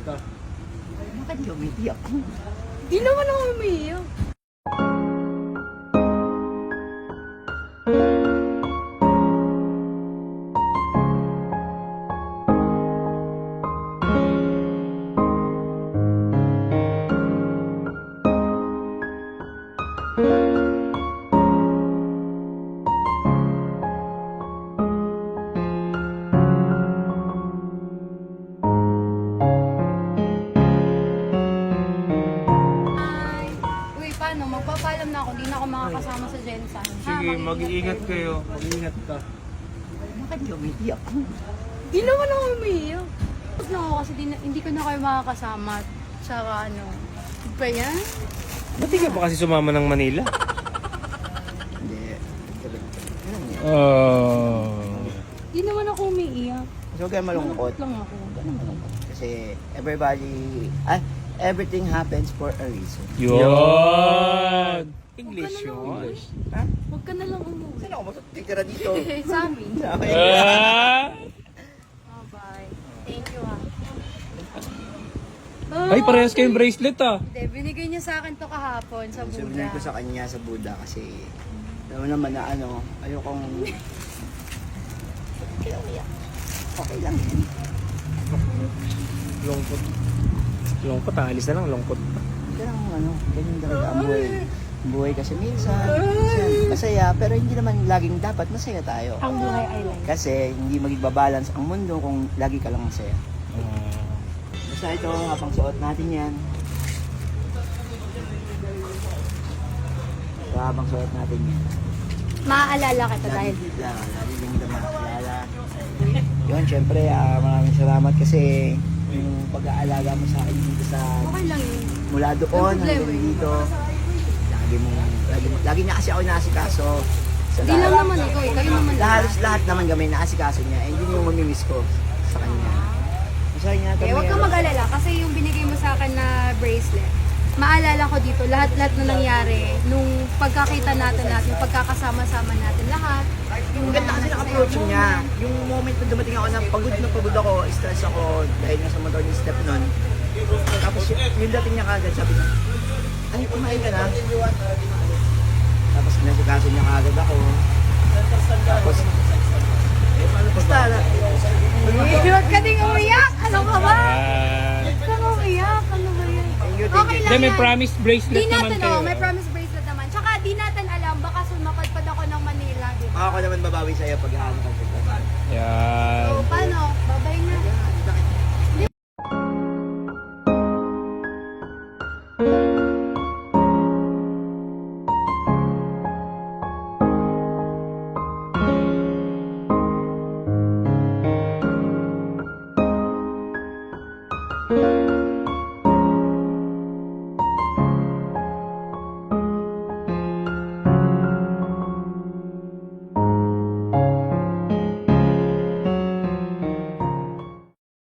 ka. Bakit di umiiyak? Di naman ako umiiyak. Uy, paano? Magpapaalam na ako. Di na ako makakasama sa Jensan. Sige, mag-iingat kayo. Mag-ingat ka. Bakit di umiiyak? Di naman ako umiiyak. Tapos lang ako kasi hindi ko na kayo makakasama. Tsaka ano, ba yan? Ba't di ka pa kasi sumama ng Manila? Hindi. Di naman ako umiiyak. So, kaya malungkot. Malungkot lang ako. Kasi everything happens for a reason. Yun! Huwag English ka na lang yun. umuwi. Ha? Huwag ka na lang umuwi. Saan ako matutitira dito? Sa amin. Ah! Oh, bye. Thank you, ha. Ay, parehas kayong bracelet ah. Hindi, binigay niya sa akin to kahapon sa Sabihin Buda. ko sa kanya sa Buda kasi alam mo naman na ayokong okay lang. Lungkot. Lungkot, alis na lang, lungkot. Ganyan talaga ang buhay. Ang buhay kasi minsan masaya, pero hindi naman laging dapat masaya tayo. Ang buhay ay life. Kasi hindi magbabalance ang mundo kung lagi ka lang masaya. Basta ito, habang suot natin yan. So, habang suot natin yan. Maaalala kita dahil dito. Lagi din kita makakilala. Yun, syempre, maraming salamat kasi yung pag-aalaga mo sa akin dito sa Okay lang yun. mula doon Walang problema hanggang yun. dito. Lagi niya kasi ako inaasikaso. Sa Di lang naman ikaw, kayo naman halos lahat naman kami inaasikaso niya. Eh, hindi yung mamimiss ko sa kanya. Masaya niya Okay, huwag kang mag-alala kasi yung binigay mo sa akin na bracelet, maalala ko dito lahat-lahat na nangyari nung pagkakita natin, pagkakasama-sama natin lahat. Yung ganda kasi ng approach niya. Yung moment na dumating ako na pagod ako, stress ako dahil nasa motor ni Step nun. Tapos yung dating niya kagad, sabi niya, ay, kumain ka na. Tapos nasikaso niya kagad ako. Tapos, basta, Huwag ka ding umiyak! Ano ka ba? Ah. Huwag kang umiyak! Ano ba yan? Okay lang Hindi, may yan. promise bracelet Di naman natin, kayo. may promise bracelet naman. Tsaka di natin alam, baka sumapadpad ako ng Manila, di ba? ako naman babawi sa'yo pag hahanap ka. Yan. So, paano? Babay na. Yan.